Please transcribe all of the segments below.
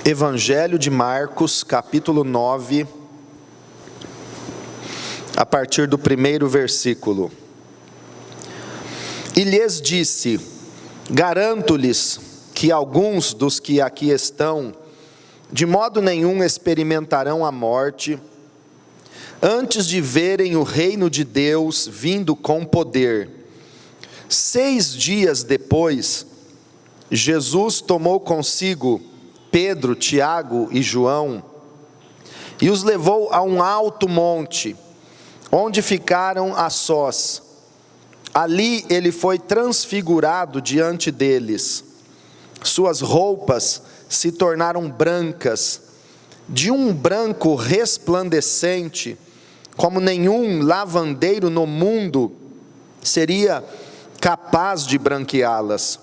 Evangelho de Marcos, capítulo 9, a partir do primeiro versículo. E lhes disse: garanto-lhes que alguns dos que aqui estão, de modo nenhum experimentarão a morte, antes de verem o reino de Deus vindo com poder. 6 dias depois, Jesus tomou consigo Pedro, Tiago e João, e os levou a um alto monte, onde ficaram a sós. Ali ele foi transfigurado diante deles. Suas roupas se tornaram brancas, de um branco resplandecente, como nenhum lavandeiro no mundo seria capaz de branqueá-las.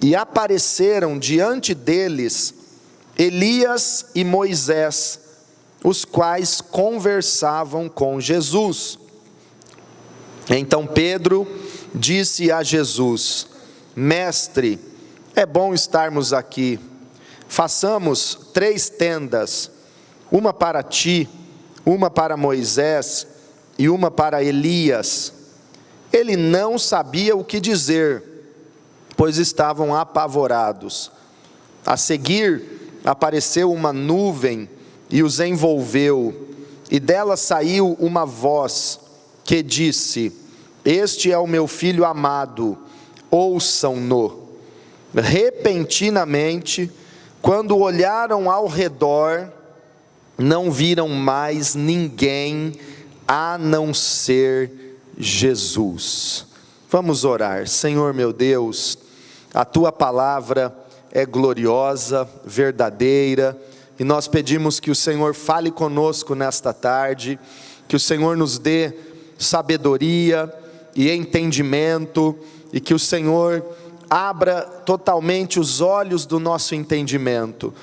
E apareceram diante deles Elias e Moisés, os quais conversavam com Jesus. Então Pedro disse a Jesus: Mestre, é bom estarmos aqui. Façamos 3 tendas, uma para ti, uma para Moisés e uma para Elias. Ele não sabia o que dizer, pois estavam apavorados. A seguir, apareceu uma nuvem e os envolveu, e dela saiu uma voz que disse: Este é o meu filho amado, ouçam-no. Repentinamente, quando olharam ao redor, não viram mais ninguém a não ser Jesus. Vamos orar. Senhor meu Deus, a tua palavra é gloriosa, verdadeira, e nós pedimos que o Senhor fale conosco nesta tarde, que o Senhor nos dê sabedoria e entendimento, e que o Senhor abra totalmente os olhos do nosso entendimento,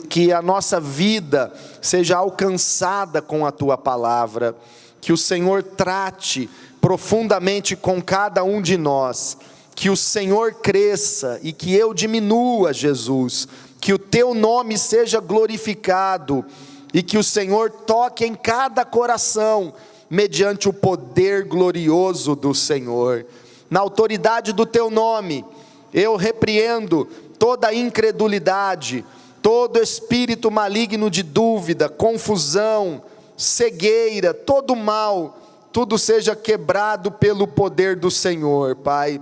que a nossa vida seja alcançada com a tua palavra, que o Senhor trate profundamente com cada um de nós, que o Senhor cresça e que eu diminua, Jesus, que o teu nome seja glorificado e que o Senhor toque em cada coração, mediante o poder glorioso do Senhor. Na autoridade do teu nome, eu repreendo toda incredulidade, todo espírito maligno de dúvida, confusão, cegueira, todo mal, tudo seja quebrado pelo poder do Senhor, Pai.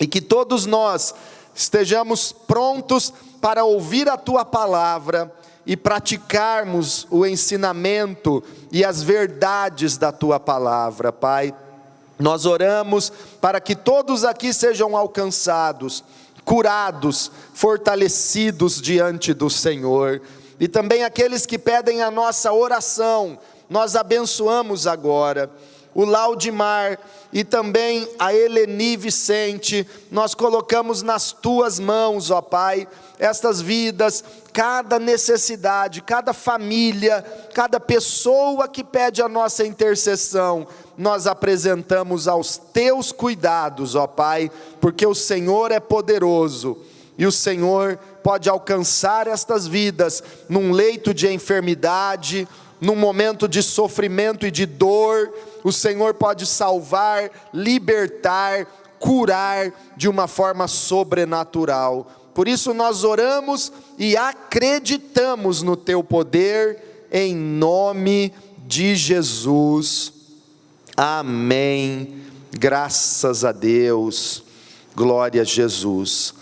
E que todos nós estejamos prontos para ouvir a tua palavra e praticarmos o ensinamento e as verdades da tua palavra, Pai. Nós oramos para que todos aqui sejam alcançados, curados, fortalecidos diante do Senhor. E também aqueles que pedem a nossa oração, nós abençoamos agora. O Laudimar e também a Eleni Vicente, nós colocamos nas tuas mãos, ó Pai, estas vidas, cada necessidade, cada família, cada pessoa que pede a nossa intercessão, nós apresentamos aos teus cuidados, ó Pai, porque o Senhor é poderoso, e o Senhor pode alcançar estas vidas num leito de enfermidade, num momento de sofrimento e de dor. O Senhor pode salvar, libertar, curar de uma forma sobrenatural. Por isso nós oramos e acreditamos no teu poder, em nome de Jesus. Amém. Graças a Deus. Glória a Jesus.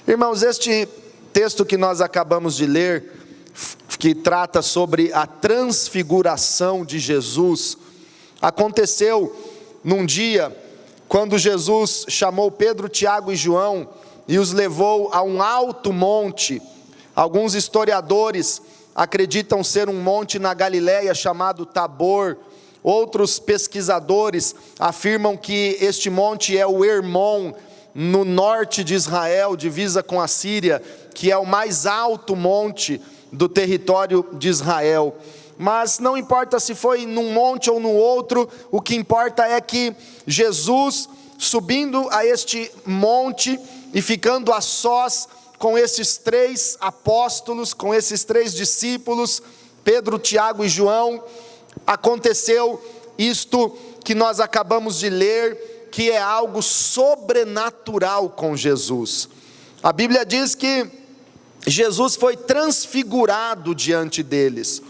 Irmãos, este texto que nós acabamos de ler, que trata sobre a transfiguração de Jesus, aconteceu num dia, quando Jesus chamou Pedro, Tiago e João, e os levou a um alto monte. Alguns historiadores acreditam ser um monte na Galileia chamado Tabor. Outros pesquisadores afirmam que este monte é o Hermon, no norte de Israel, divisa com a Síria, que é o mais alto monte do território de Israel. Mas não importa se foi num monte ou no outro, o que importa é que Jesus, subindo a este monte e ficando a sós com esses 3 apóstolos, com esses 3 discípulos, Pedro, Tiago e João, aconteceu isto que nós acabamos de ler, que é algo sobrenatural com Jesus. A Bíblia diz que Jesus foi transfigurado diante deles,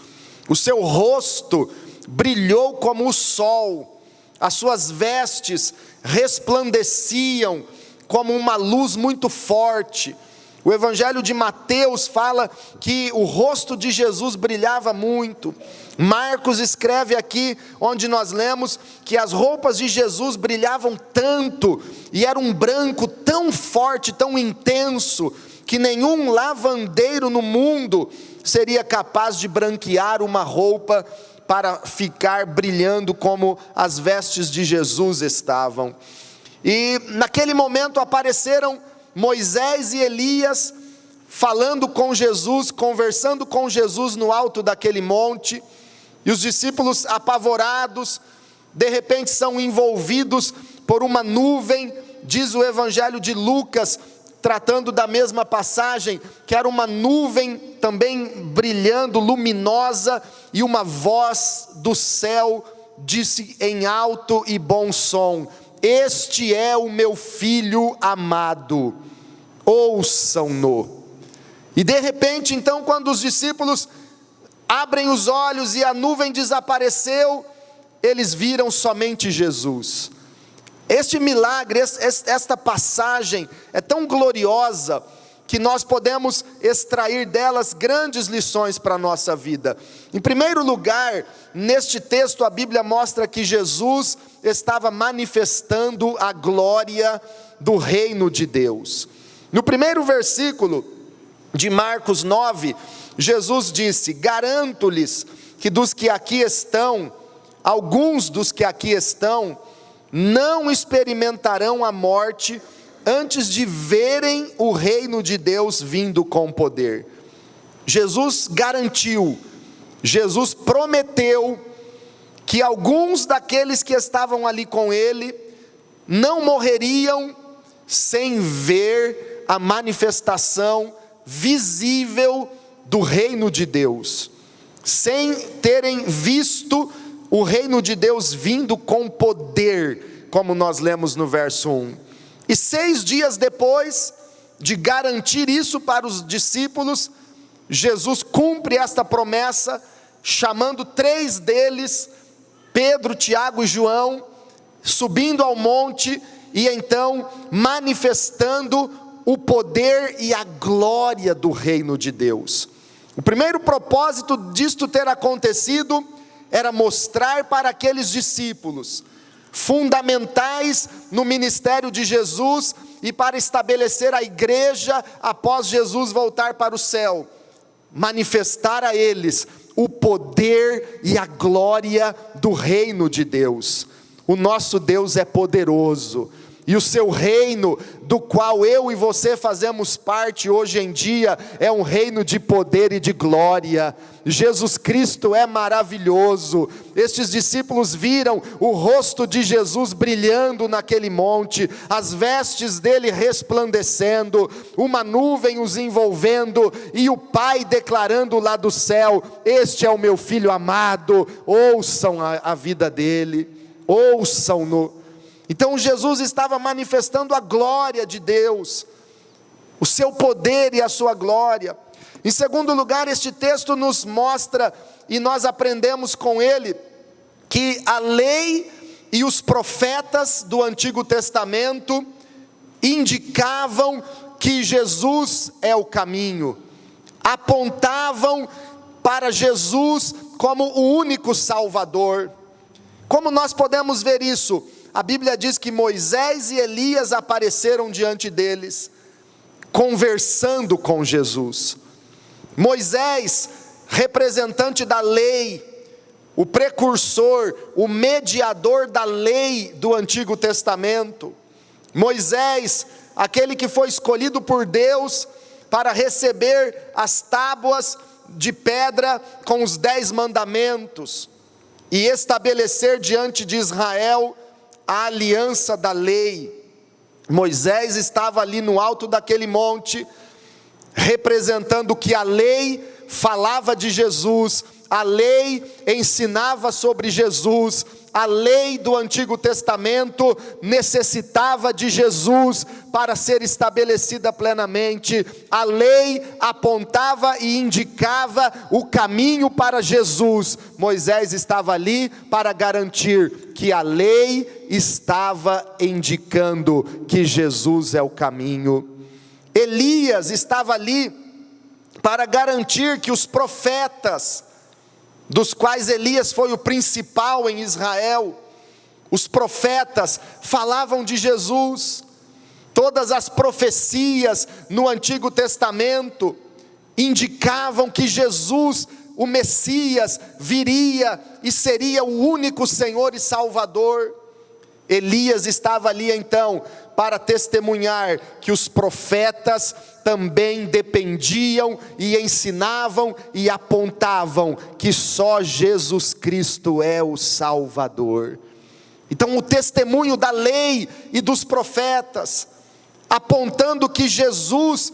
o seu rosto brilhou como o sol, as suas vestes resplandeciam como uma luz muito forte. O Evangelho de Mateus fala que o rosto de Jesus brilhava muito. Marcos escreve aqui, onde nós lemos, que as roupas de Jesus brilhavam tanto, e era um branco tão forte, tão intenso, que nenhum lavandeiro no mundo seria capaz de branquear uma roupa para ficar brilhando como as vestes de Jesus estavam. E naquele momento apareceram Moisés e Elias falando com Jesus, conversando com Jesus no alto daquele monte, e os discípulos apavorados, de repente são envolvidos por uma nuvem, diz o Evangelho de Lucas, tratando da mesma passagem, que era uma nuvem também brilhando, luminosa, e uma voz do céu disse em alto e bom som: este é o meu filho amado, ouçam-no. E de repente então, quando os discípulos abrem os olhos e a nuvem desapareceu, eles viram somente Jesus. Este milagre, esta passagem é tão gloriosa, que nós podemos extrair delas grandes lições para a nossa vida. Em primeiro lugar, neste texto a Bíblia mostra que Jesus estava manifestando a glória do reino de Deus. No primeiro versículo de Marcos 9, Jesus disse: garanto-lhes que dos que aqui estão, alguns dos que aqui estão, não experimentarão a morte antes de verem o reino de Deus vindo com poder. Jesus garantiu, Jesus prometeu que alguns daqueles que estavam ali com ele não morreriam sem ver a manifestação visível do reino de Deus, sem terem visto o reino de Deus vindo com poder, como nós lemos no verso 1. E 6 dias depois de garantir isso para os discípulos, Jesus cumpre esta promessa, chamando 3 deles, Pedro, Tiago e João, subindo ao monte e então manifestando o poder e a glória do reino de Deus. O primeiro propósito disto ter acontecido era mostrar para aqueles discípulos, fundamentais no ministério de Jesus e para estabelecer a igreja após Jesus voltar para o céu, manifestar a eles o poder e a glória do reino de Deus. O nosso Deus é poderoso, e o seu reino, do qual eu e você fazemos parte hoje em dia, é um reino de poder e de glória. Jesus Cristo é maravilhoso. Estes discípulos viram o rosto de Jesus brilhando naquele monte, as vestes dele resplandecendo, uma nuvem os envolvendo, e o Pai declarando lá do céu: este é o meu filho amado, ouçam a vida dele, ouçam-no. Então Jesus estava manifestando a glória de Deus, o seu poder e a sua glória. Em segundo lugar, este texto nos mostra, e nós aprendemos com ele, que a lei e os profetas do Antigo Testamento indicavam que Jesus é o caminho, apontavam para Jesus como o único Salvador. Como nós podemos ver isso? A Bíblia diz que Moisés e Elias apareceram diante deles, conversando com Jesus. Moisés, representante da lei, o precursor, o mediador da lei do Antigo Testamento. Moisés, aquele que foi escolhido por Deus para receber as tábuas de pedra com os 10 mandamentos e estabelecer diante de Israel a aliança da lei. Moisés estava ali no alto daquele monte, representando que a lei falava de Jesus, a lei ensinava sobre Jesus, a lei do Antigo Testamento necessitava de Jesus para ser estabelecida plenamente. A lei apontava e indicava o caminho para Jesus. Moisés estava ali para garantir que a lei estava indicando que Jesus é o caminho. Elias estava ali para garantir que os profetas, dos quais Elias foi o principal em Israel, os profetas falavam de Jesus. Todas as profecias no Antigo Testamento indicavam que Jesus, o Messias, viria e seria o único Senhor e Salvador. Elias estava ali então para testemunhar que os profetas também dependiam e ensinavam e apontavam que só Jesus Cristo é o Salvador. Então o testemunho da lei e dos profetas, apontando que Jesus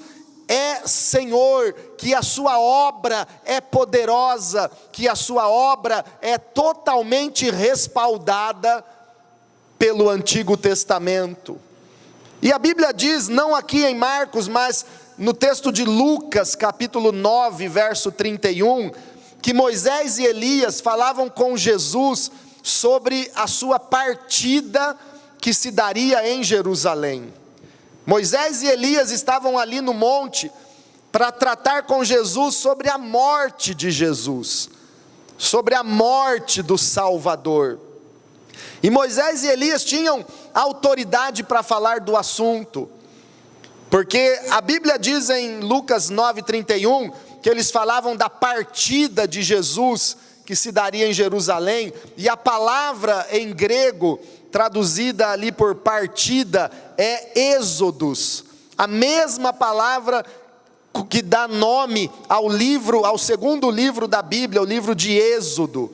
é Senhor, que a sua obra é poderosa, que a sua obra é totalmente respaldada pelo Antigo Testamento. E a Bíblia diz, não aqui em Marcos, mas no texto de Lucas, capítulo 9, verso 31, que Moisés e Elias falavam com Jesus sobre a sua partida que se daria em Jerusalém. Moisés e Elias estavam ali no monte para tratar com Jesus sobre a morte de Jesus, sobre a morte do Salvador. E Moisés e Elias tinham autoridade para falar do assunto, porque a Bíblia diz em Lucas 9:31, que eles falavam da partida de Jesus, que se daria em Jerusalém, e a palavra em grego, traduzida ali por partida, é êxodos, a mesma palavra que dá nome ao livro, ao segundo livro da Bíblia, o livro de Êxodo,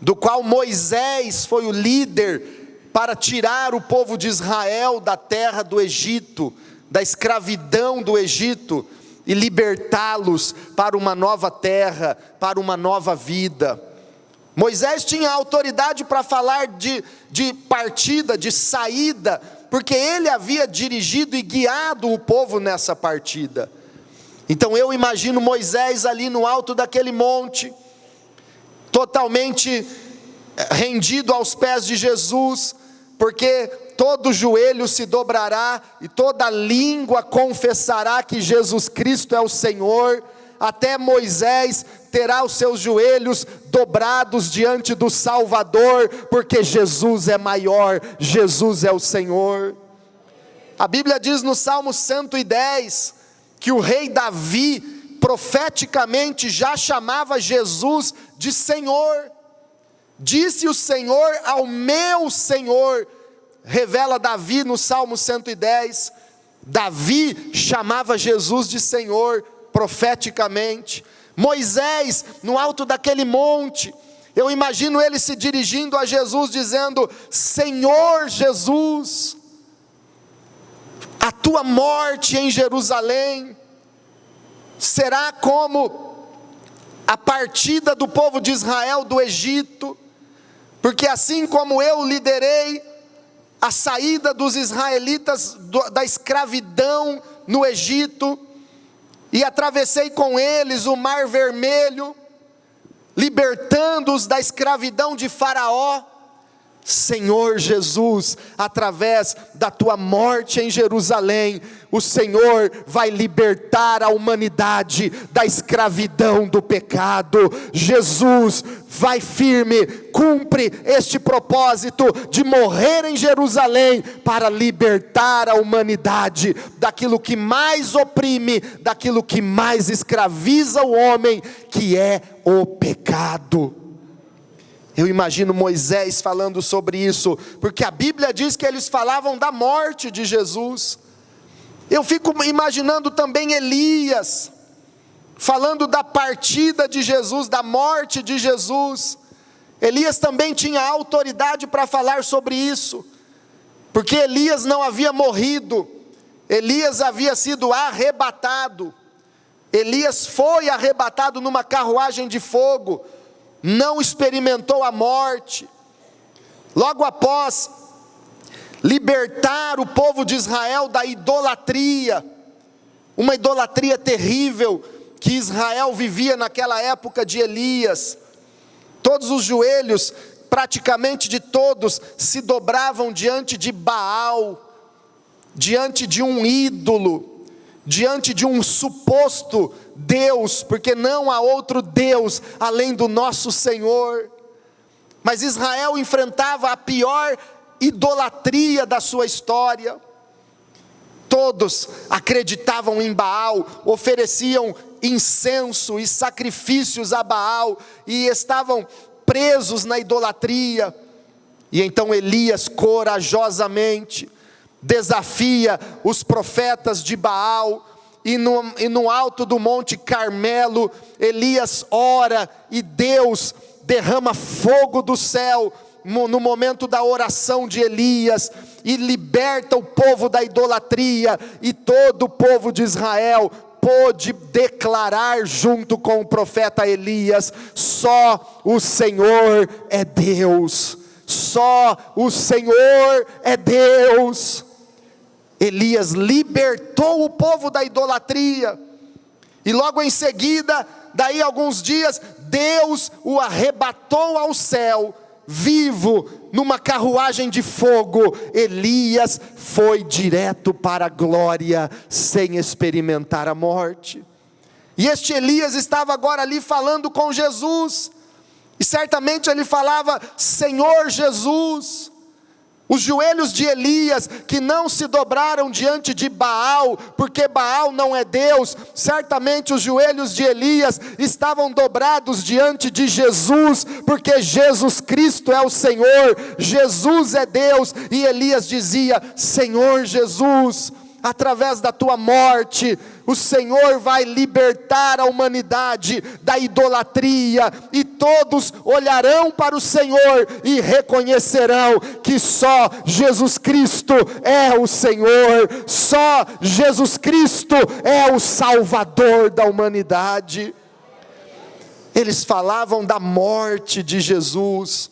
do qual Moisés foi o líder para tirar o povo de Israel da terra do Egito, da escravidão do Egito, e libertá-los para uma nova terra, para uma nova vida. Moisés tinha autoridade para falar de partida, de saída, porque ele havia dirigido e guiado o povo nessa partida. Então eu imagino Moisés ali no alto daquele monte, totalmente rendido aos pés de Jesus, porque todo joelho se dobrará e toda língua confessará que Jesus Cristo é o Senhor. Até Moisés terá os seus joelhos dobrados diante do Salvador, porque Jesus é maior, Jesus é o Senhor. A Bíblia diz no Salmo 110, que o rei Davi profeticamente já chamava Jesus de Senhor. Disse o Senhor ao meu Senhor, revela Davi no Salmo 110, Davi chamava Jesus de Senhor, profeticamente. Moisés, no alto daquele monte, eu imagino ele se dirigindo a Jesus, dizendo: Senhor Jesus, a tua morte em Jerusalém será como a partida do povo de Israel do Egito, porque assim como eu liderei a saída dos israelitas da escravidão no Egito, e atravessei com eles o Mar Vermelho, libertando-os da escravidão de Faraó, Senhor Jesus, através da tua morte em Jerusalém, o Senhor vai libertar a humanidade da escravidão do pecado. Jesus vai firme, cumpre este propósito de morrer em Jerusalém para libertar a humanidade daquilo que mais oprime, daquilo que mais escraviza o homem, que é o pecado. Eu imagino Moisés falando sobre isso, porque a Bíblia diz que eles falavam da morte de Jesus. Eu fico imaginando também Elias, falando da partida de Jesus, da morte de Jesus. Elias também tinha autoridade para falar sobre isso, porque Elias não havia morrido, Elias havia sido arrebatado. Elias foi arrebatado numa carruagem de fogo, não experimentou a morte. Logo após libertar o povo de Israel da idolatria, uma idolatria terrível que Israel vivia naquela época de Elias, todos os joelhos, praticamente de todos, se dobravam diante de Baal, diante de um ídolo, diante de um suposto Deus, porque não há outro Deus além do nosso Senhor. Mas Israel enfrentava a pior idolatria da sua história. Todos acreditavam em Baal, ofereciam incenso e sacrifícios a Baal, e estavam presos na idolatria. E então Elias corajosamente desafia os profetas de Baal, e no alto do monte Carmelo, Elias ora, e Deus derrama fogo do céu, no momento da oração de Elias, e liberta o povo da idolatria, e todo o povo de Israel pôde declarar junto com o profeta Elias: só o Senhor é Deus, só o Senhor é Deus. Elias libertou o povo da idolatria, e logo em seguida, daí alguns dias, Deus o arrebatou ao céu, vivo, numa carruagem de fogo. Elias foi direto para a glória, sem experimentar a morte. E este Elias estava agora ali falando com Jesus, e certamente ele falava: Senhor Jesus. Os joelhos de Elias, que não se dobraram diante de Baal, porque Baal não é Deus, certamente os joelhos de Elias estavam dobrados diante de Jesus, porque Jesus Cristo é o Senhor, Jesus é Deus. E Elias dizia: Senhor Jesus, através da tua morte, o Senhor vai libertar a humanidade da idolatria, e todos olharão para o Senhor e reconhecerão que só Jesus Cristo é o Senhor, só Jesus Cristo é o Salvador da humanidade. Eles falavam da morte de Jesus,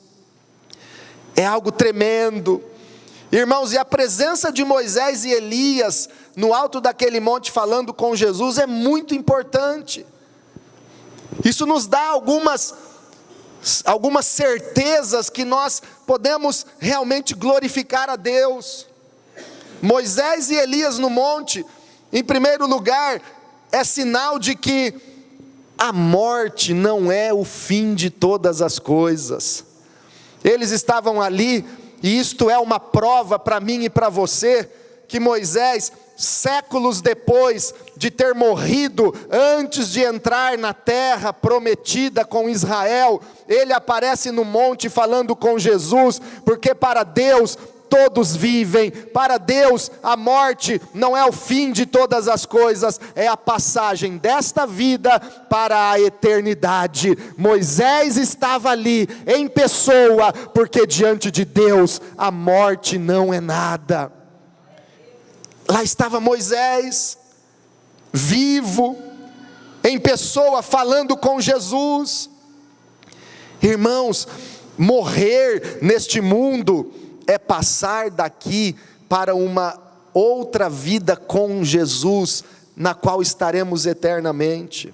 é algo tremendo. Irmãos, e a presença de Moisés e Elias no alto daquele monte falando com Jesus é muito importante. Isso nos dá algumas certezas que nós podemos realmente glorificar a Deus. Moisés e Elias no monte, em primeiro lugar, é sinal de que a morte não é o fim de todas as coisas. Eles estavam ali, e isto é uma prova para mim e para você, que Moisés, séculos depois de ter morrido, antes de entrar na terra prometida com Israel, ele aparece no monte falando com Jesus, porque para Deus todos vivem, para Deus a morte não é o fim de todas as coisas, é a passagem desta vida para a eternidade. Moisés estava ali em pessoa, porque diante de Deus a morte não é nada. Lá estava Moisés, vivo, em pessoa, falando com Jesus. Irmãos, morrer neste mundo é passar daqui para uma outra vida com Jesus, na qual estaremos eternamente.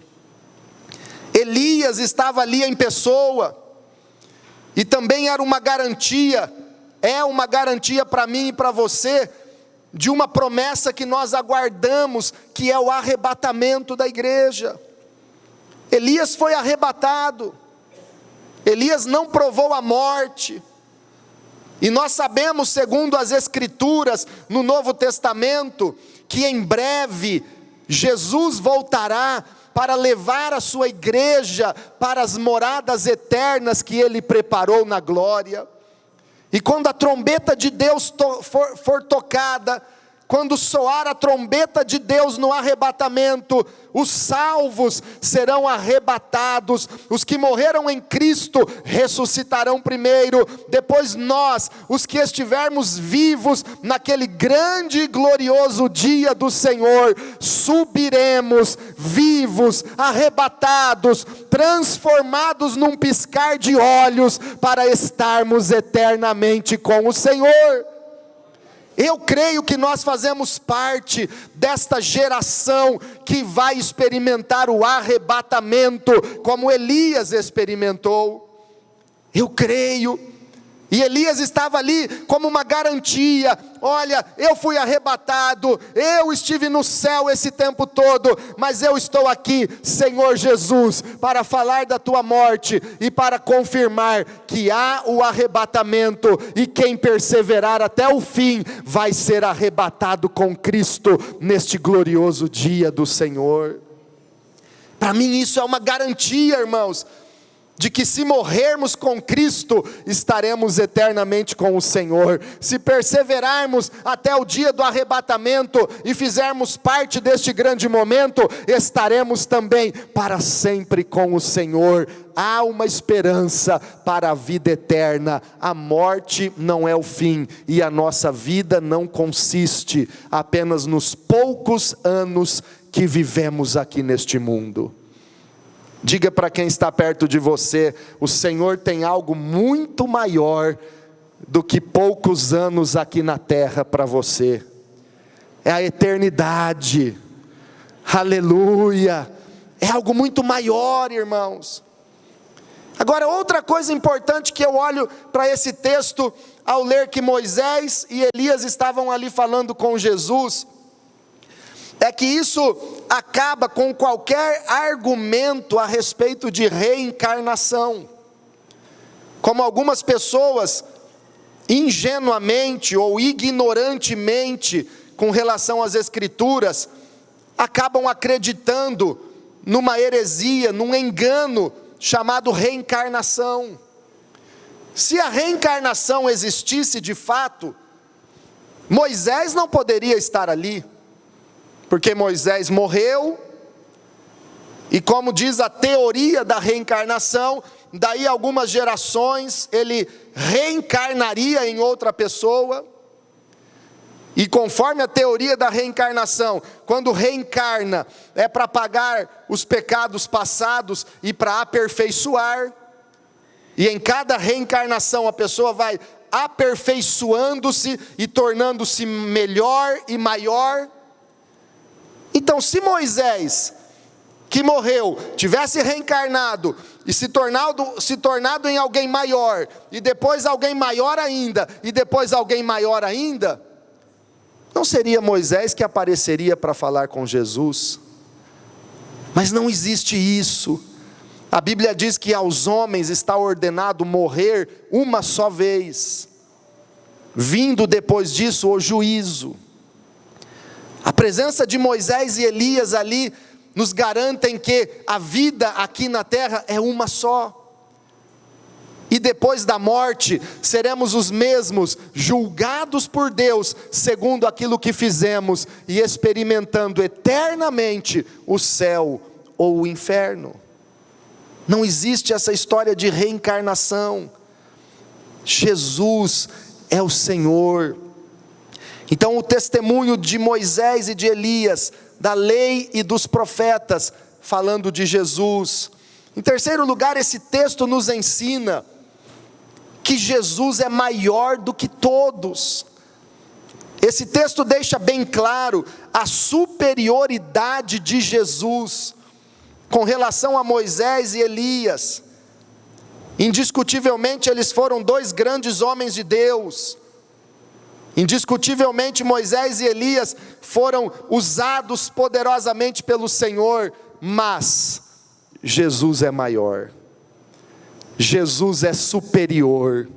Elias estava ali em pessoa, e também era uma garantia, é uma garantia para mim e para você, de uma promessa que nós aguardamos, que é o arrebatamento da igreja. Elias foi arrebatado, Elias não provou a morte, e nós sabemos, segundo as Escrituras, no Novo Testamento, que em breve, Jesus voltará para levar a sua igreja para as moradas eternas que Ele preparou na glória. E quando a trombeta de Deus for tocada, quando soar a trombeta de Deus no arrebatamento, os salvos serão arrebatados, os que morreram em Cristo ressuscitarão primeiro, depois nós, os que estivermos vivos naquele grande e glorioso dia do Senhor, subiremos vivos, arrebatados, transformados num piscar de olhos, para estarmos eternamente com o Senhor. Eu creio que nós fazemos parte desta geração que vai experimentar o arrebatamento, como Elias experimentou. Eu creio. E Elias estava ali como uma garantia: olha, eu fui arrebatado, eu estive no céu esse tempo todo, mas eu estou aqui, Senhor Jesus, para falar da tua morte e para confirmar que há o arrebatamento, e quem perseverar até o fim vai ser arrebatado com Cristo neste glorioso dia do Senhor. Para mim isso é uma garantia, irmãos, de que se morrermos com Cristo, estaremos eternamente com o Senhor. Se perseverarmos até o dia do arrebatamento e fizermos parte deste grande momento, estaremos também para sempre com o Senhor. Há uma esperança para a vida eterna. A morte não é o fim, e a nossa vida não consiste apenas nos poucos anos que vivemos aqui neste mundo. Diga para quem está perto de você: o Senhor tem algo muito maior do que poucos anos aqui na terra para você. É a eternidade. Aleluia. É algo muito maior, irmãos. Agora, outra coisa importante que eu olho para esse texto, ao ler que Moisés e Elias estavam ali falando com Jesus, é que isso acaba com qualquer argumento a respeito de reencarnação. Como algumas pessoas, ingenuamente ou ignorantemente, com relação às Escrituras, acabam acreditando numa heresia, num engano, chamado reencarnação. Se a reencarnação existisse de fato, Moisés não poderia estar ali, porque Moisés morreu, e como diz a teoria da reencarnação, daí algumas gerações ele reencarnaria em outra pessoa. E conforme a teoria da reencarnação, quando reencarna é para pagar os pecados passados e para aperfeiçoar. E em cada reencarnação a pessoa vai aperfeiçoando-se e tornando-se melhor e maior. Então, se Moisés, que morreu, tivesse reencarnado e se tornado em alguém maior, e depois alguém maior ainda, e depois alguém maior ainda, não seria Moisés que apareceria para falar com Jesus? Mas não existe isso. A Bíblia diz que aos homens está ordenado morrer uma só vez, vindo depois disso o juízo. A presença de Moisés e Elias ali nos garantem que a vida aqui na terra é uma só. E depois da morte, seremos os mesmos, julgados por Deus, segundo aquilo que fizemos, e experimentando eternamente o céu ou o inferno. Não existe essa história de reencarnação. Jesus é o Senhor. Então o testemunho de Moisés e de Elias, da lei e dos profetas, falando de Jesus. Em terceiro lugar, esse texto nos ensina que Jesus é maior do que todos. Esse texto deixa bem claro a superioridade de Jesus com relação a Moisés e Elias. Indiscutivelmente eles foram dois grandes homens de Deus. Indiscutivelmente Moisés e Elias foram usados poderosamente pelo Senhor, mas Jesus é maior. Jesus é superior,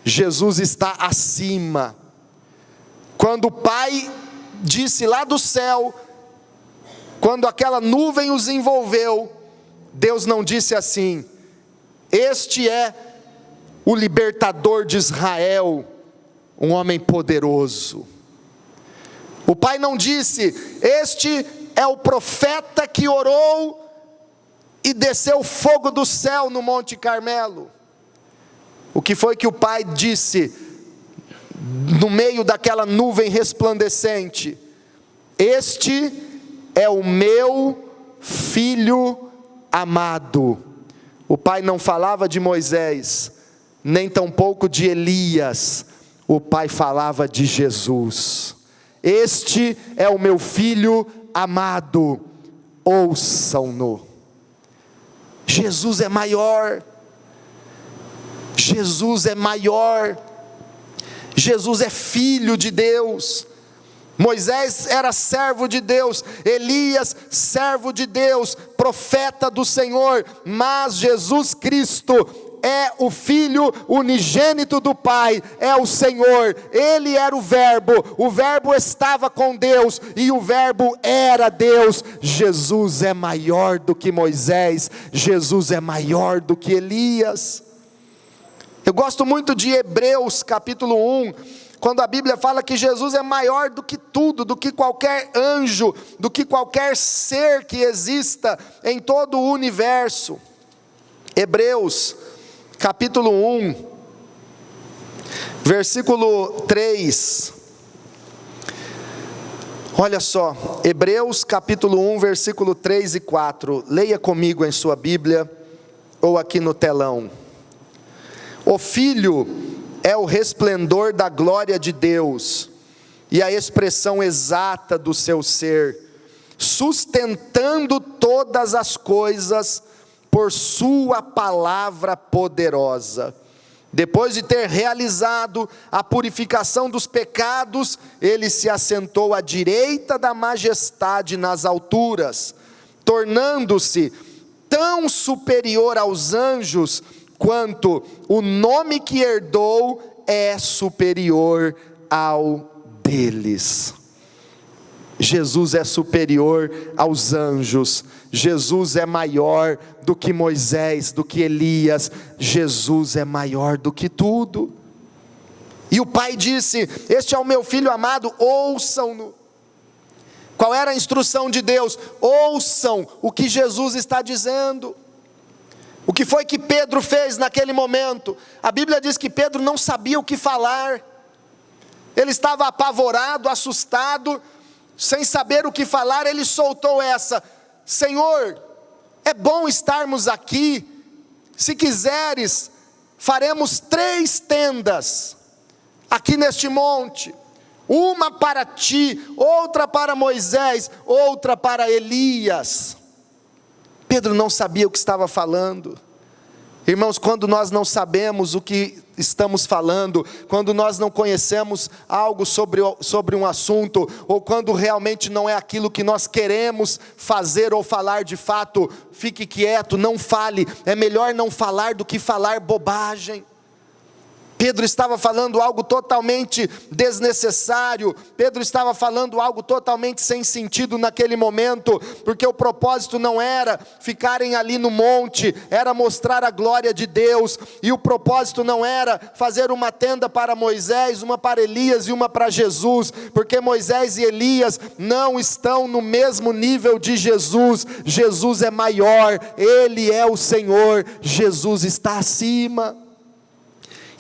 Jesus está acima. Quando o Pai disse lá do céu, quando aquela nuvem os envolveu, Deus não disse assim: este é o libertador de Israel, um homem poderoso. O pai não disse: este é o profeta que orou e desceu fogo do céu no Monte Carmelo. O que foi que o pai disse no meio daquela nuvem resplandecente? Este é o meu filho amado. O pai não falava de Moisés, nem tampouco de Elias. O pai falava de Jesus. Este é o meu filho amado, ouçam-no. Jesus é maior. Jesus é maior. Jesus é filho de Deus. Moisés era servo de Deus, Elias servo de Deus, profeta do Senhor, mas Jesus Cristo é o Filho unigênito do Pai, é o Senhor. Ele era o Verbo estava com Deus e o Verbo era Deus. Jesus é maior do que Moisés, Jesus é maior do que Elias. Eu gosto muito de Hebreus capítulo 1, quando a Bíblia fala que Jesus é maior do que tudo, do que qualquer anjo, do que qualquer ser que exista em todo o universo. Hebreus capítulo 1, versículo 3. Olha só, Hebreus capítulo 1, versículo 3 e 4. Leia comigo em sua Bíblia, ou aqui no telão. O Filho é o resplendor da glória de Deus, e a expressão exata do seu ser, sustentando todas as coisas por sua palavra poderosa. Depois de ter realizado a purificação dos pecados, ele se assentou à direita da majestade nas alturas, tornando-se tão superior aos anjos, quanto o nome que herdou é superior ao deles. Jesus é superior aos anjos, Jesus é maior do que Moisés, do que Elias, Jesus é maior do que tudo. E o pai disse: este é o meu filho amado, ouçam-no. Qual era a instrução de Deus? Ouçam o que Jesus está dizendo. O que foi que Pedro fez naquele momento? A Bíblia diz que Pedro não sabia o que falar. Ele estava apavorado, assustado, sem saber o que falar. Ele soltou essa: Senhor, é bom estarmos aqui. Se quiseres, faremos 3 tendas aqui neste monte. Uma para ti, outra para Moisés, outra para Elias. Pedro não sabia o que estava falando. Irmãos, quando nós não sabemos o que estamos falando, quando nós não conhecemos algo sobre um assunto, ou quando realmente não é aquilo que nós queremos fazer ou falar de fato, fique quieto, não fale. É melhor não falar do que falar bobagem. Pedro estava falando algo totalmente desnecessário, Pedro estava falando algo totalmente sem sentido naquele momento, porque o propósito não era ficarem ali no monte, era mostrar a glória de Deus, e o propósito não era fazer uma tenda para Moisés, uma para Elias e uma para Jesus, porque Moisés e Elias não estão no mesmo nível de Jesus. Jesus é maior, Ele é o Senhor, Jesus está acima.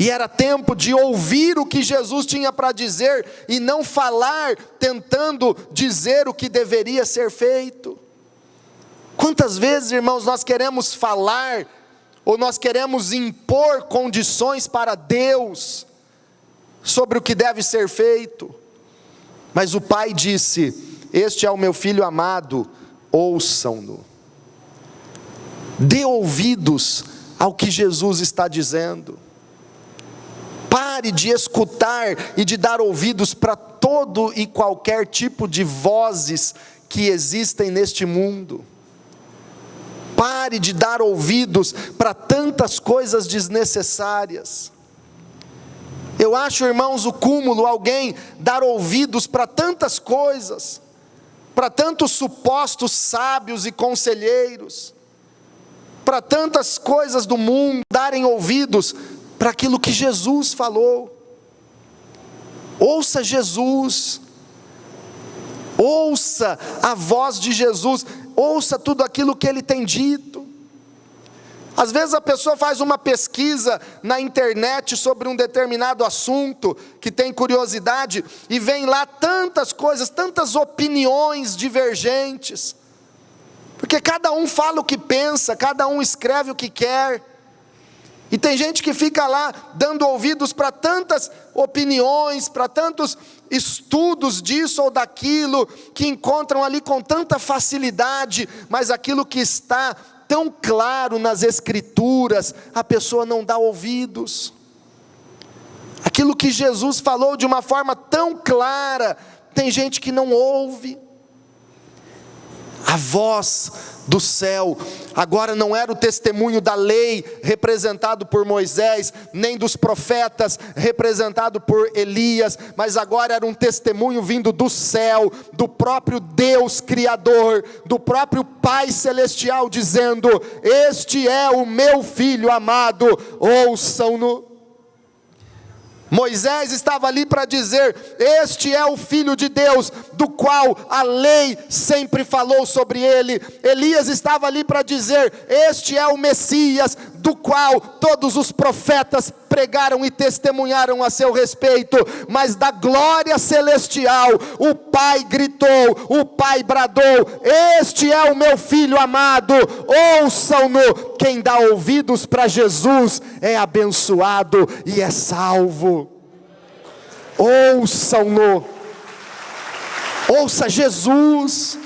E era tempo de ouvir o que Jesus tinha para dizer, e não falar tentando dizer o que deveria ser feito. Quantas vezes, irmãos, nós queremos falar, ou nós queremos impor condições para Deus, sobre o que deve ser feito. Mas o Pai disse: este é o meu filho amado, ouçam-no. Dê ouvidos ao que Jesus está dizendo. Pare de escutar e de dar ouvidos para todo e qualquer tipo de vozes que existem neste mundo. Pare de dar ouvidos para tantas coisas desnecessárias. Eu acho, irmãos, o cúmulo alguém dar ouvidos para tantas coisas, para tantos supostos sábios e conselheiros, para tantas coisas do mundo, darem ouvidos para aquilo que Jesus falou. Ouça Jesus, Ouça a voz de Jesus, ouça tudo aquilo que Ele tem dito. Às vezes a pessoa faz uma pesquisa na internet sobre um determinado assunto, que tem curiosidade, e vem lá tantas coisas, tantas opiniões divergentes, porque cada um fala o que pensa, cada um escreve o que quer, e tem gente que fica lá dando ouvidos para tantas opiniões, para tantos estudos disso ou daquilo, que encontram ali com tanta facilidade, mas aquilo que está tão claro nas Escrituras, a pessoa não dá ouvidos. Aquilo que Jesus falou de uma forma tão clara, tem gente que não ouve. A voz do céu, agora não era o testemunho da lei, representado por Moisés, nem dos profetas, representado por Elias, mas agora era um testemunho vindo do céu, do próprio Deus Criador, do próprio Pai Celestial, dizendo: este é o meu Filho amado, ouçam-no. Moisés estava ali para dizer: este é o Filho de Deus, do qual a lei sempre falou sobre ele. Elias estava ali para dizer: este é o Messias, do qual todos os profetas pregaram e testemunharam a seu respeito. Mas da glória celestial, o Pai gritou, o Pai bradou: este é o meu Filho amado, ouçam-no. Quem dá ouvidos para Jesus é abençoado e é salvo. Ouçam-no. Ouça Jesus.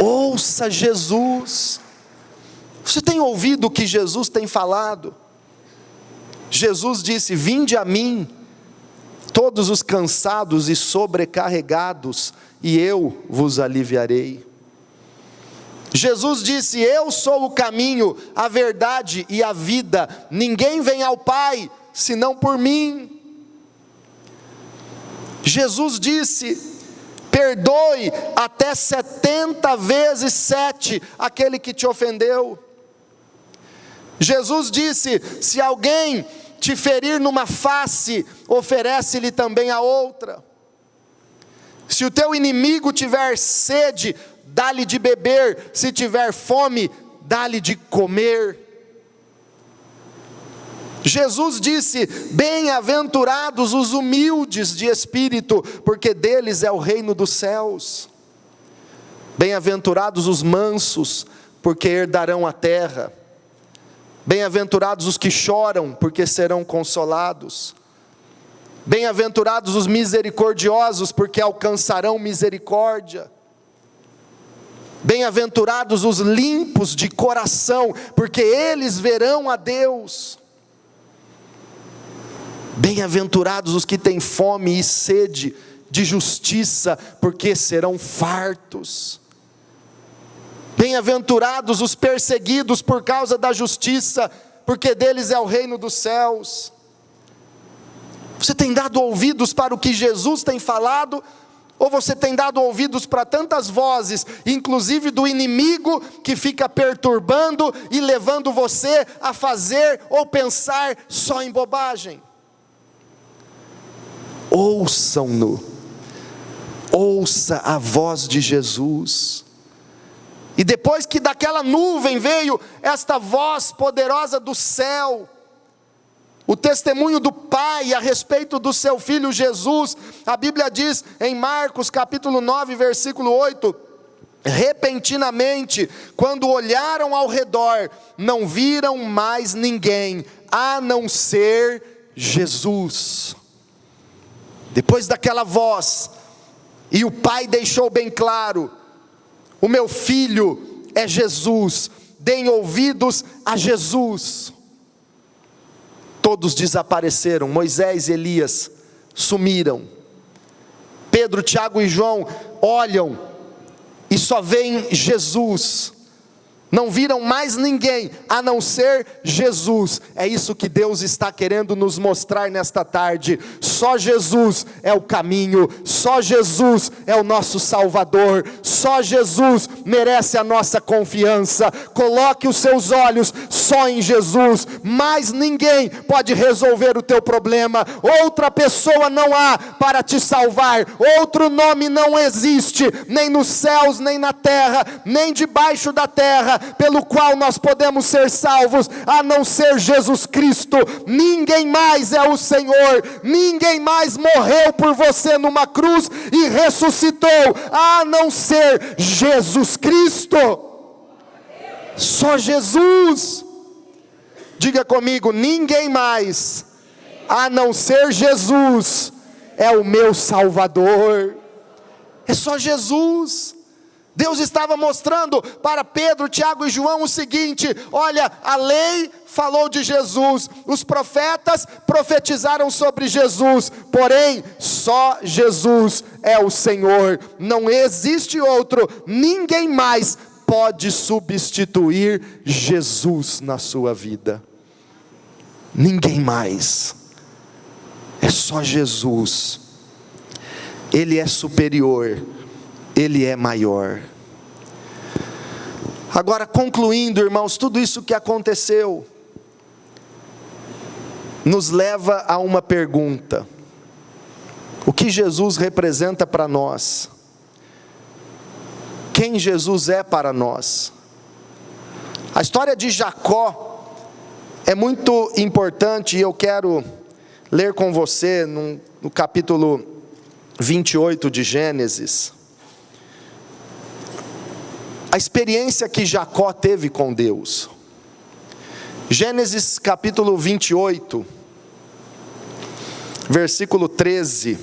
Ouça Jesus. Você tem ouvido o que Jesus tem falado? Jesus disse: vinde a mim, todos os cansados e sobrecarregados, e eu vos aliviarei. Jesus disse: eu sou o caminho, a verdade e a vida, ninguém vem ao Pai senão por mim. Jesus disse: perdoe até 70 vezes 7 aquele que te ofendeu. Jesus disse: se alguém te ferir numa face, oferece-lhe também a outra. Se o teu inimigo tiver sede, dá-lhe de beber; se tiver fome, dá-lhe de comer. Jesus disse: bem-aventurados os humildes de espírito, porque deles é o reino dos céus. Bem-aventurados os mansos, porque herdarão a terra. Bem-aventurados os que choram, porque serão consolados. Bem-aventurados os misericordiosos, porque alcançarão misericórdia. Bem-aventurados os limpos de coração, porque eles verão a Deus. Bem-aventurados os que têm fome e sede de justiça, porque serão fartos. Bem-aventurados os perseguidos por causa da justiça, porque deles é o reino dos céus. Você tem dado ouvidos para o que Jesus tem falado? Ou você tem dado ouvidos para tantas vozes, inclusive do inimigo, que fica perturbando e levando você a fazer ou pensar só em bobagem? Ouçam-no. Ouça a voz de Jesus. E depois que daquela nuvem veio esta voz poderosa do céu, o testemunho do Pai a respeito do seu Filho Jesus, a Bíblia diz em Marcos capítulo 9, versículo 8, repentinamente, quando olharam ao redor, não viram mais ninguém, a não ser Jesus. Depois daquela voz, e o Pai deixou bem claro: o meu filho é Jesus, deem ouvidos a Jesus. Todos desapareceram, Moisés e Elias sumiram. Pedro, Tiago e João olham e só veem Jesus. Não viram mais ninguém a não ser Jesus. É isso que Deus está querendo nos mostrar nesta tarde. Só Jesus é o caminho, só Jesus é o nosso Salvador, só Jesus merece a nossa confiança. Coloque os seus olhos só em Jesus. Mais ninguém pode resolver o teu problema. Outra pessoa não há para te salvar. Outro nome não existe, nem nos céus, nem na terra, nem debaixo da terra, pelo qual nós podemos ser salvos, a não ser Jesus Cristo. Ninguém mais é o Senhor, ninguém mais morreu por você numa cruz e ressuscitou, a não ser Jesus Cristo. Só Jesus. Diga comigo: ninguém mais a não ser Jesus é o meu Salvador. É só Jesus. Deus estava mostrando para Pedro, Tiago e João o seguinte: olha, a lei falou de Jesus, os profetas profetizaram sobre Jesus, porém só Jesus é o Senhor, não existe outro, ninguém mais pode substituir Jesus na sua vida. Ninguém mais. É só Jesus. Ele é superior, Ele é maior. Agora, concluindo, irmãos, tudo isso que aconteceu nos leva a uma pergunta: o que Jesus representa para nós? Quem Jesus é para nós? A história de Jacó é muito importante, e eu quero ler com você no capítulo 28 de Gênesis, a experiência que Jacó teve com Deus. Gênesis capítulo 28, versículo 13.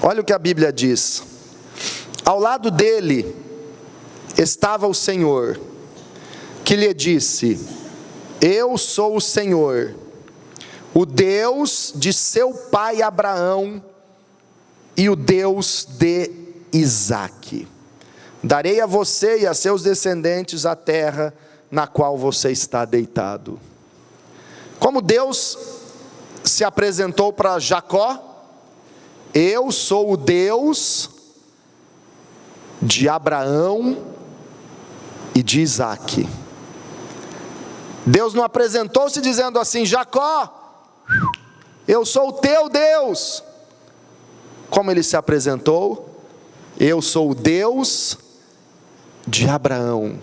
Olha o que a Bíblia diz: ao lado dele estava o Senhor, que lhe disse: eu sou o Senhor, o Deus de seu pai Abraão e o Deus de Isaque. Darei a você e a seus descendentes a terra na qual você está deitado. Como Deus se apresentou para Jacó: eu sou o Deus de Abraão e de Isaque. Deus não apresentou-se dizendo assim: Jacó, eu sou o teu Deus. Como ele se apresentou: eu sou o Deus de Abraão,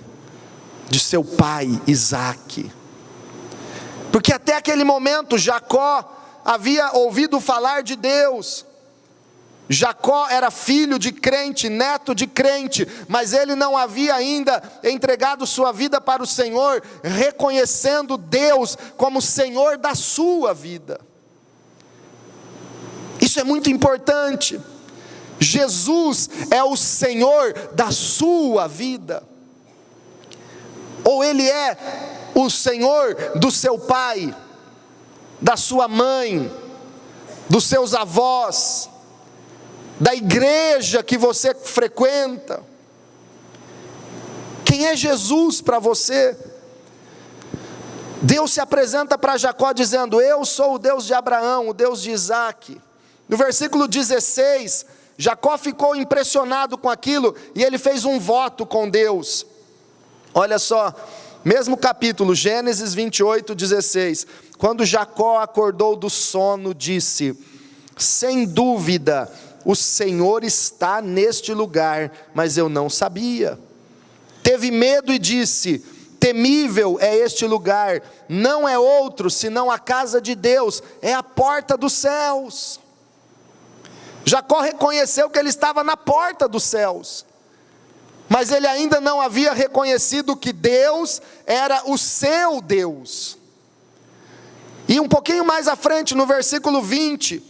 de seu pai Isaque. Porque até aquele momento Jacó havia ouvido falar de Deus. Jacó era filho de crente, neto de crente, mas ele não havia ainda entregado sua vida para o Senhor, reconhecendo Deus como Senhor da sua vida. Isso é muito importante. Jesus é o Senhor da sua vida. Ou Ele é o Senhor do seu pai, da sua mãe, dos seus avós, da igreja que você frequenta. Quem é Jesus para você? Deus se apresenta para Jacó dizendo: eu sou o Deus de Abraão, o Deus de Isaque. No versículo 16, Jacó ficou impressionado com aquilo e ele fez um voto com Deus. Olha só, mesmo capítulo, Gênesis 28, 16. Quando Jacó acordou do sono, disse: sem dúvida, o Senhor está neste lugar, mas eu não sabia. Teve medo e disse: temível é este lugar, não é outro senão a casa de Deus, é a porta dos céus. Jacó reconheceu que ele estava na porta dos céus, mas ele ainda não havia reconhecido que Deus era o seu Deus. E um pouquinho mais à frente, no versículo 20,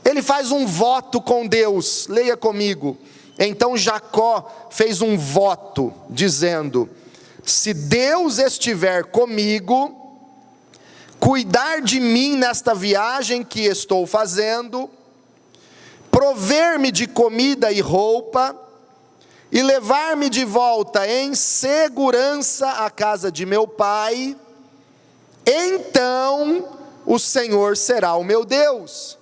ele faz um voto com Deus. Leia comigo. Então Jacó fez um voto, dizendo: se Deus estiver comigo, cuidar de mim nesta viagem que estou fazendo, prover-me de comida e roupa, e levar-me de volta em segurança à casa de meu pai, então o Senhor será o meu Deus.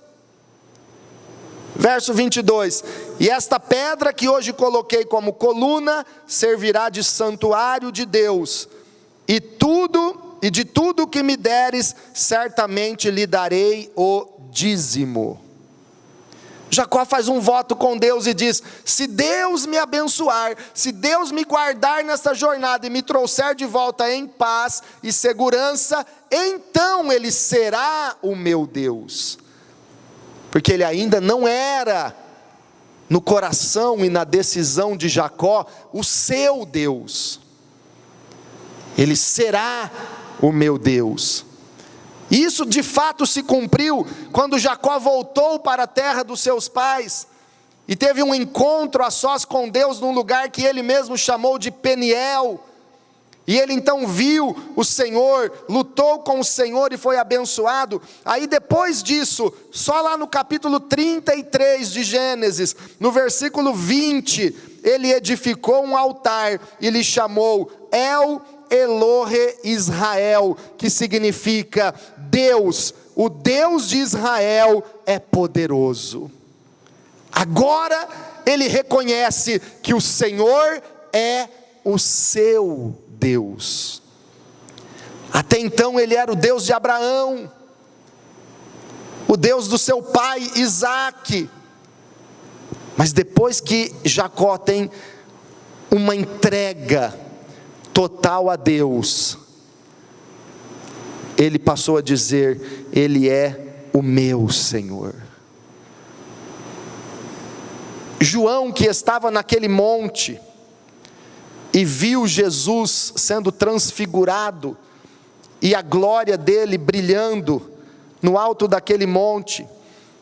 Verso 22, e esta pedra que hoje coloquei como coluna, servirá de santuário de Deus, e de tudo que me deres, certamente lhe darei o dízimo. Jacó faz um voto com Deus e diz: se Deus me abençoar, se Deus me guardar nessa jornada e me trouxer de volta em paz e segurança, então Ele será o meu Deus. Porque ele ainda não era, no coração e na decisão de Jacó, o seu Deus. Ele será o meu Deus. Isso de fato se cumpriu quando Jacó voltou para a terra dos seus pais e teve um encontro a sós com Deus num lugar que ele mesmo chamou de Peniel. E ele então viu o Senhor, lutou com o Senhor e foi abençoado. Aí depois disso, só lá no capítulo 33 de Gênesis, no versículo 20, ele edificou um altar e lhe chamou El Elohe Israel, que significa Deus, o Deus de Israel é poderoso. Agora ele reconhece que o Senhor é o seu Deus. Até então ele era o Deus de Abraão, o Deus do seu pai Isaque. Mas depois que Jacó tem uma entrega total a Deus, ele passou a dizer: Ele é o meu Senhor. João, que estava naquele monte e viu Jesus sendo transfigurado e a glória dele brilhando no alto daquele monte,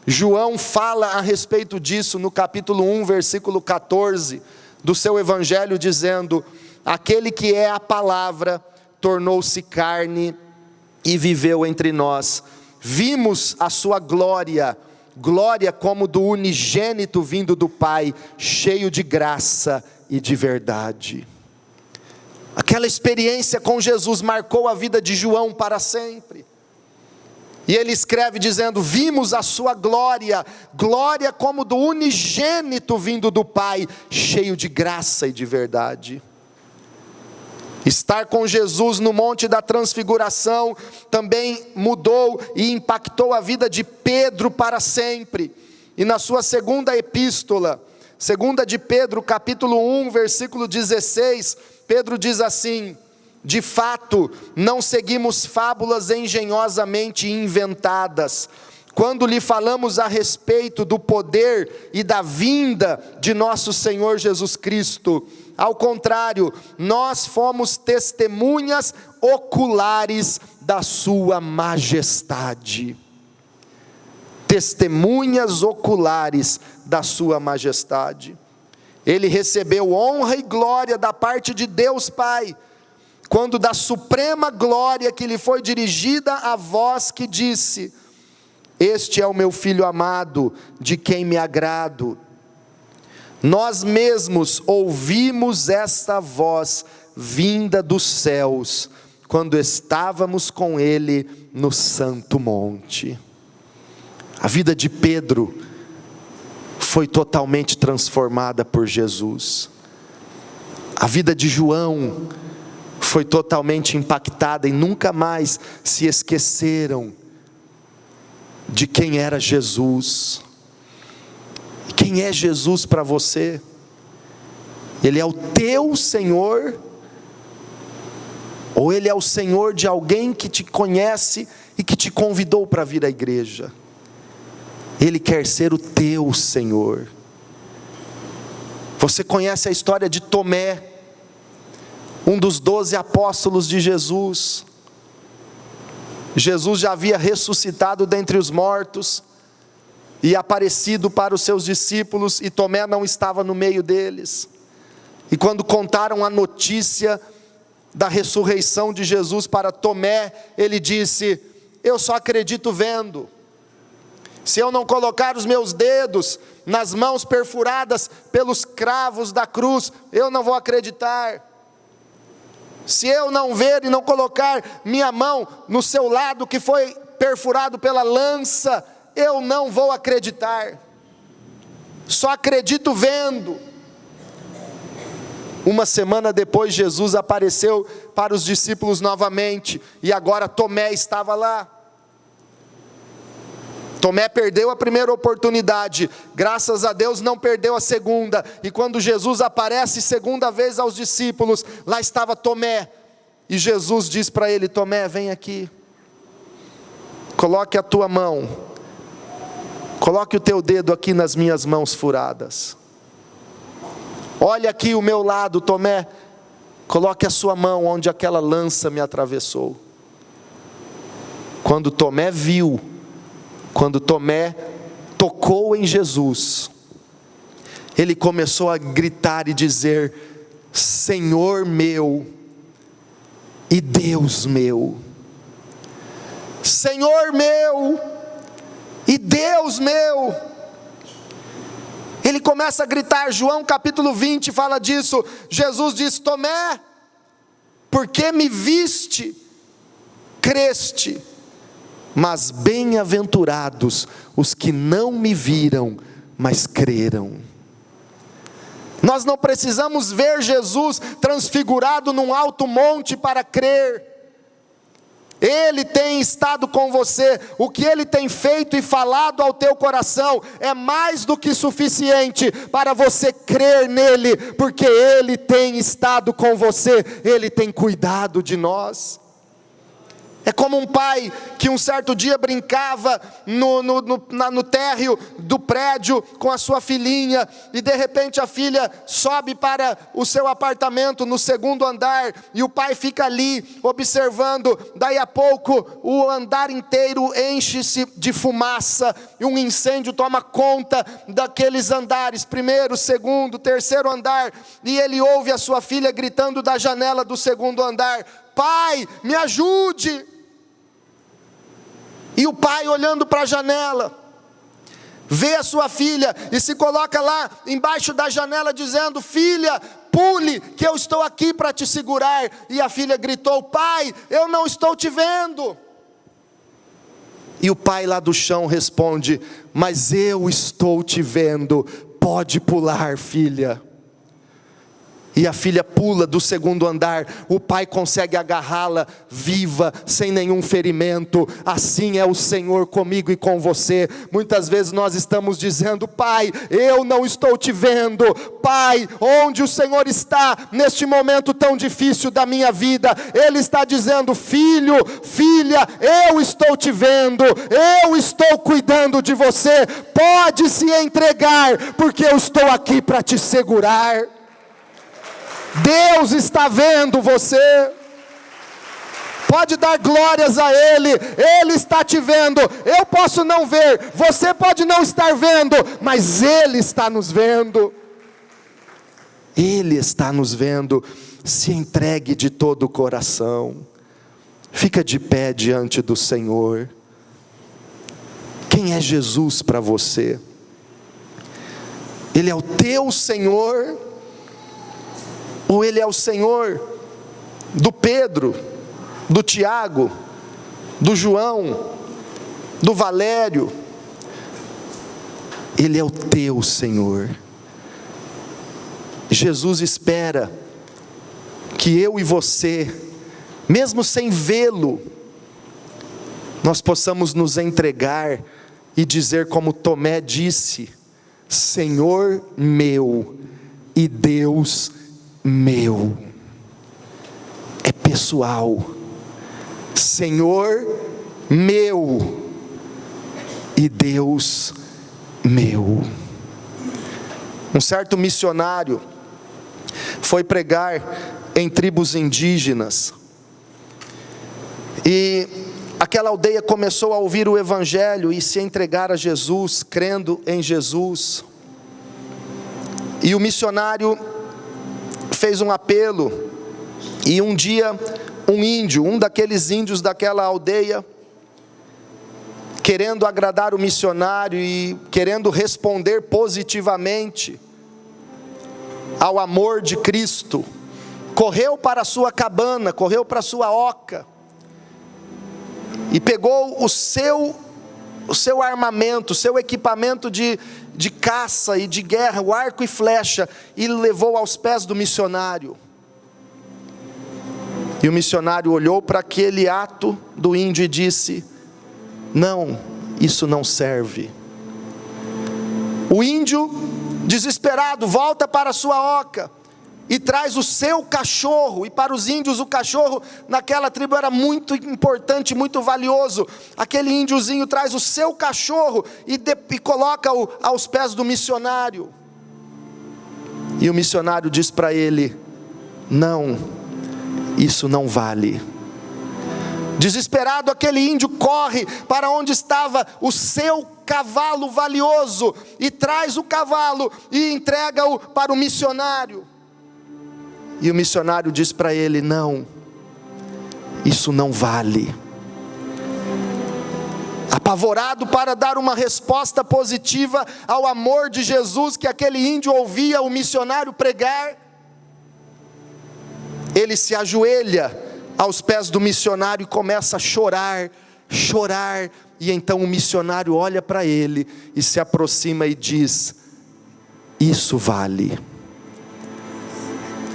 João fala a respeito disso no capítulo 1, versículo 14 do seu evangelho, dizendo: aquele que é a palavra tornou-se carne e viveu entre nós. Vimos a sua glória, glória como do unigênito vindo do Pai, cheio de graça e de verdade. Aquela experiência com Jesus marcou a vida de João para sempre. E ele escreve dizendo: vimos a sua glória, glória como do unigênito vindo do Pai, cheio de graça e de verdade. Estar com Jesus no Monte da Transfiguração também mudou e impactou a vida de Pedro para sempre. E na sua segunda epístola, segunda de Pedro, capítulo 1, versículo 16, Pedro diz assim: de fato, não seguimos fábulas engenhosamente inventadas, quando lhe falamos a respeito do poder e da vinda de nosso Senhor Jesus Cristo. Ao contrário, nós fomos testemunhas oculares da sua majestade. Testemunhas oculares da sua majestade. Ele recebeu honra e glória da parte de Deus Pai, quando da suprema glória que lhe foi dirigida a voz que disse: este é o meu Filho amado, de quem me agrado. Nós mesmos ouvimos esta voz vinda dos céus, quando estávamos com ele no santo monte. A vida de Pedro foi totalmente transformada por Jesus. A vida de João foi totalmente impactada e nunca mais se esqueceram de quem era Jesus. Quem é Jesus para você? Ele é o teu Senhor? Ou Ele é o Senhor de alguém que te conhece e que te convidou para vir à igreja? Ele quer ser o teu Senhor. Você conhece a história de Tomé, um dos 12 apóstolos de Jesus. Jesus já havia ressuscitado dentre os mortos e aparecido para os seus discípulos, e Tomé não estava no meio deles. E quando contaram a notícia da ressurreição de Jesus para Tomé, ele disse: eu só acredito vendo. se eu não colocar os meus dedos nas mãos perfuradas pelos cravos da cruz, eu não vou acreditar. Se eu não ver e não colocar minha mão no seu lado que foi perfurado pela lança, eu não vou acreditar. Só acredito vendo. Uma semana depois, Jesus apareceu para os discípulos novamente, e agora Tomé estava lá. Tomé perdeu a primeira oportunidade, graças a Deus não perdeu a segunda, e quando Jesus aparece segunda vez aos discípulos, lá estava Tomé, e Jesus diz para ele: Tomé, vem aqui, coloque a tua mão, coloque o teu dedo aqui nas minhas mãos furadas, olha aqui o meu lado, Tomé, coloque a sua mão onde aquela lança me atravessou. Quando Tomé viu, quando Tomé tocou em Jesus, ele começou a gritar e dizer: Senhor meu e Deus meu, Senhor meu e Deus meu. Ele começa a gritar. João capítulo 20 fala disso. Jesus diz: Tomé, porque me viste, creste. Mas bem-aventurados os que não me viram, mas creram. Nós não precisamos ver Jesus transfigurado num alto monte para crer. Ele tem estado com você. O que Ele tem feito e falado ao teu coração é mais do que suficiente para você crer nele, porque Ele tem estado com você, Ele tem cuidado de nós. É como um pai que um certo dia brincava no térreo do prédio com a sua filhinha, e de repente a filha sobe para o seu apartamento no segundo andar, e o pai fica ali observando. Daí a pouco o andar inteiro enche-se de fumaça, e um incêndio toma conta daqueles andares, primeiro, segundo, terceiro andar, e ele ouve a sua filha gritando da janela do segundo andar: Pai, me ajude! E o pai, olhando para a janela, vê a sua filha e se coloca lá embaixo da janela dizendo: Filha, pule, que eu estou aqui para te segurar. E a filha gritou: Pai, eu não estou te vendo. E o pai lá do chão responde: Mas eu estou te vendo, pode pular, filha. E a filha pula do segundo andar, o pai consegue agarrá-la viva, sem nenhum ferimento. Assim é o Senhor comigo e com você. Muitas vezes nós estamos dizendo: Pai, eu não estou te vendo. Pai, onde o Senhor está neste momento tão difícil da minha vida? Ele está dizendo: Filho, filha, eu estou te vendo, eu estou cuidando de você. Pode se entregar, porque eu estou aqui para te segurar. Deus está vendo você. Pode dar glórias a Ele. Ele está te vendo. Eu posso não ver, você pode não estar vendo, mas Ele está nos vendo. Ele está nos vendo. Se entregue de todo o coração. Fica de pé diante do Senhor. Quem é Jesus para você? Ele é o teu Senhor? Ou Ele é o Senhor do Pedro, do Tiago, do João, do Valério? Ele é o teu Senhor. Jesus espera que eu e você, mesmo sem vê-lo, nós possamos nos entregar e dizer como Tomé disse: Senhor meu e Deus meu. É pessoal. Senhor meu e Deus meu. Um certo missionário foi pregar em tribos indígenas, e aquela aldeia começou a ouvir o evangelho e se entregar a Jesus, crendo em Jesus. E o missionário fez um apelo, e um dia um índio, um daqueles índios daquela aldeia, querendo agradar o missionário e querendo responder positivamente ao amor de Cristo, correu para a sua cabana, correu para a sua oca, e pegou o seu armamento, o seu equipamento de caça e de guerra, o arco e flecha, e levou aos pés do missionário. E o missionário olhou para aquele ato do índio e disse: não, isso não serve. O índio, desesperado, volta para a sua oca e traz o seu cachorro. E para os índios o cachorro naquela tribo era muito importante, muito valioso. Aquele índiozinho traz o seu cachorro e coloca-o aos pés do missionário. E o missionário diz para ele: não, isso não vale. Desesperado, aquele índio corre para onde estava o seu cavalo valioso e traz o cavalo e entrega-o para o missionário. E o missionário diz para ele: não, isso não vale. Apavorado para dar uma resposta positiva ao amor de Jesus que aquele índio ouvia o missionário pregar, ele se ajoelha aos pés do missionário e começa a chorar, e então o missionário olha para ele e se aproxima e diz: isso vale.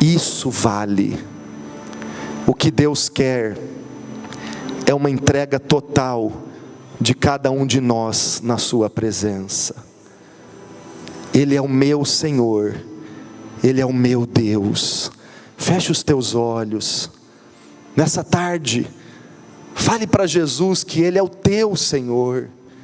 Isso vale. O que Deus quer é uma entrega total de cada um de nós na sua presença. Ele é o meu Senhor, Ele é o meu Deus. Feche os teus olhos. Nessa tarde, fale para Jesus que Ele é o teu Senhor.